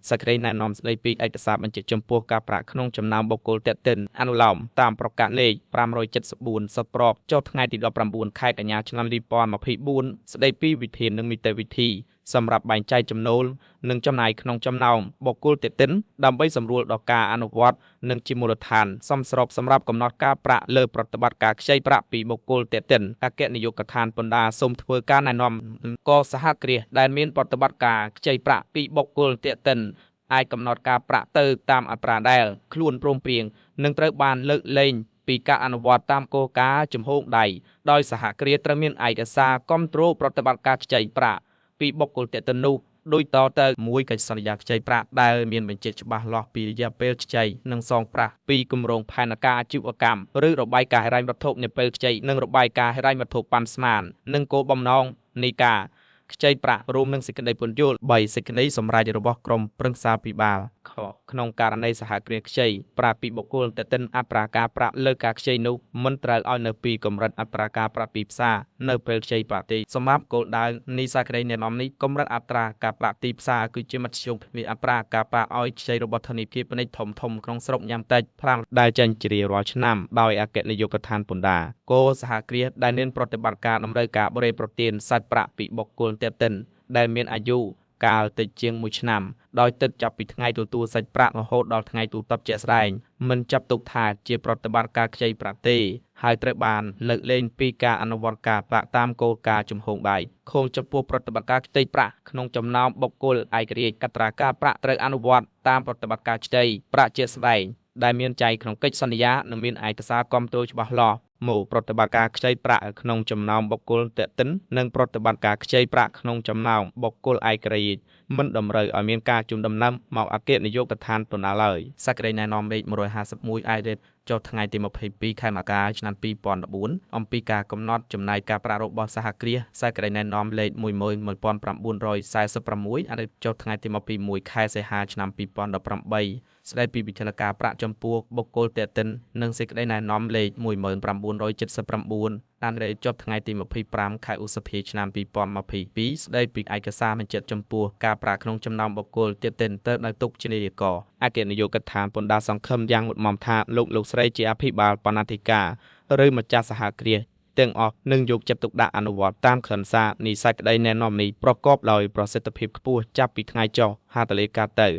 សក្តិណែនាំស្ដីពីឯកសារបញ្ជាក់ចំពោះការប្រាក់ក្នុងចំណោមបុគ្គលតេតិនអនុលោមតាមប្រកាសលេខ574សុតប្រកចុះថ្ងៃទី19ខែកញ្ញាឆ្នាំ2024ស្ដីពីវិធាននិងនីតិវិធីសម្រាប់បែងចែកចំណូលនិងចំណាយក្នុងចំណោមបុគ្គលតេតិនដើម្បីសម្រួលដល់ការអនុវត្តនិងជាមូលដ្ឋានសមស្របសម្រាប់កំណត់ការប្រាក់លើប្រតិបត្តិការខ្ចីប្រាក់ពីបុគ្គលតេតិនអគ្គនាយកដ្ឋានពន្ធដារសូមធ្វើការណែនាំកសហគ្រាសដែលមានប្រតិបត្តិការខ្ចីប្រាក់ពីបុគ្គលតេតិនអាចកំណត់ការប្រាក់ទៅតាមអត្រាដែលខ្លួនព្រមព្រៀងនិងត្រូវបានលើកលែងពីការអនុវត្តតាមគោលការណ៍ជំហរដៃដោយសហគ្រាសត្រូវមានឯកសារគ្រប់គ្រងប្រតិបត្តិការខ្ចីប្រាក់ពីបុគ្គលតេតិននោះដោយតទៅមួយកិច្ចសន្យាខ្ចីប្រាក់ដែលមានបញ្ជាក់ច្បាស់លាស់ពីរយៈពេលខ្ចីនិងសងប្រាក់ពីគម្រោងផែនការអាជីវកម្មឬរបាយការណ៍ហិរញ្ញវត្ថុនាពេលខ្ចីនិងរបាយការណ៍ហិរញ្ញវត្ថុប៉ាន់ស្មាននិងគោលបំណងនៃការខ្ចីប្រាក់រួមនឹងសេចក្តីពន្យល់3សេចក្តីសម្រេចរបស់ក្រមប្រឹក្សាភិបាលក្នុងករណីសហគ្រាសខ្ចីប្រាក់ពីបុគ្គលតេតិនអត្រាការប្រាក់លើការខ្ចីនោះមិនត្រូវឲ្យនៅពីកម្រិតអត្រាការប្រាក់ពីផ្សារនៅពេលខ្ចីប្រាក់ទេសម្រាប់គោលដៅនៃសេចក្តីណែនាំនេះកម្រិតអត្រាការប្រាក់ទីផ្សារគឺជាមធ្យមនៃអត្រាការប្រាក់ឲ្យខ្ចីរបស់ធនាគារពាណិជ្ជធំក្នុងស្រុកយ៉ាងតិច5ដែលចេញជារៀងរាល់ឆ្នាំដោយអគ្គនាយកដ្ឋានពន្ធដារគោលសហគ្រាសដែលមានប្រតិបត្តិការតម្រូវការបរិយាប្រទានសាច់ប្រាក់ពីបុគ្គលតេតិនដែលមានអាយុកាលតិចជាង1ឆ្នាំដោយទឹកចាប់ពីថ្ងៃទទួលសាច់ប្រាក់រហូតដល់ថ្ងៃទូទាត់ជាក់ស្ដែងមិនចាប់ទុកថាជាប្រតិបត្តិការខ្ចីប្រាក់ទេហើយត្រូវបានលើកលែងពីការអនុវត្តការប្រាក់តាមគោលការណ៍ជំហរដៃខុសចំពោះប្រតិបត្តិការខ្ចីប្រាក់ក្នុងចំណោមបុគ្គលឯករាជ្យអត្រាការប្រាក់ត្រូវអនុវត្តតាមប្រតិបត្តិការខ្ចីប្រាក់ជាក់ស្ដែងដែលមានចែងក្នុងកិច្ចសន្យានិងមានឯកសារគាំទ្រច្បាស់លាស់មកប្រតិបត្តិការខ្ចីប្រាក់ក្នុងចំណោមបុគ្គលតេតិននិងប្រតិបត្តិការខ្ចីប្រាក់ក្នុងចំណោមបុគ្គលឯករាជ្យមិនតម្រូវឲ្យមានការជូនដំណឹងមកអគ្គនាយកដ្ឋានពន្ធដារឡើយសក្តិណែនាំលេខ151អាយរ៉េតចុះថ្ងៃទី22ខែមករាឆ្នាំ2014អំពីការកំណត់ចំណាយការប្រាក់របស់សហគ្រាសសក្តិណែនាំលេខ11946អាយរ៉េតចុះថ្ងៃទី21ខែសីហាឆ្នាំ2018ស្ដីពីវិធានការប្រាក់ចំពោះបុគ្គលតេតិននិងសេចក្តីណែនាំលេខ1979អានរ៉េតចុះថ្ងៃទី25ខែឧសភាឆ្នាំ2022ស្ដីពីឯកសារបញ្ជាក់ចំពោះការប្រាក់ក្នុងចំណោមបុគ្គលតេតិនទៅនៅទុកជានាយកអគ្គនាយកដ្ឋានពន្ធដារសង្ឃឹមយ៉ាងមុតមមថាលោកស្រីជាអភិបាលបណ្ណាធិការឬម្ចាស់សហគ្រាសទាំងអស់នឹងយកចិត្តទុកដាក់អនុវត្តតាមខ្លឹមសារនៃសេចក្តីណែនាំនេះប្រកបដោយប្រសិទ្ធភាពខ្ពស់ចាប់ពីថ្ងៃចុះហត្ថលេខាទៅ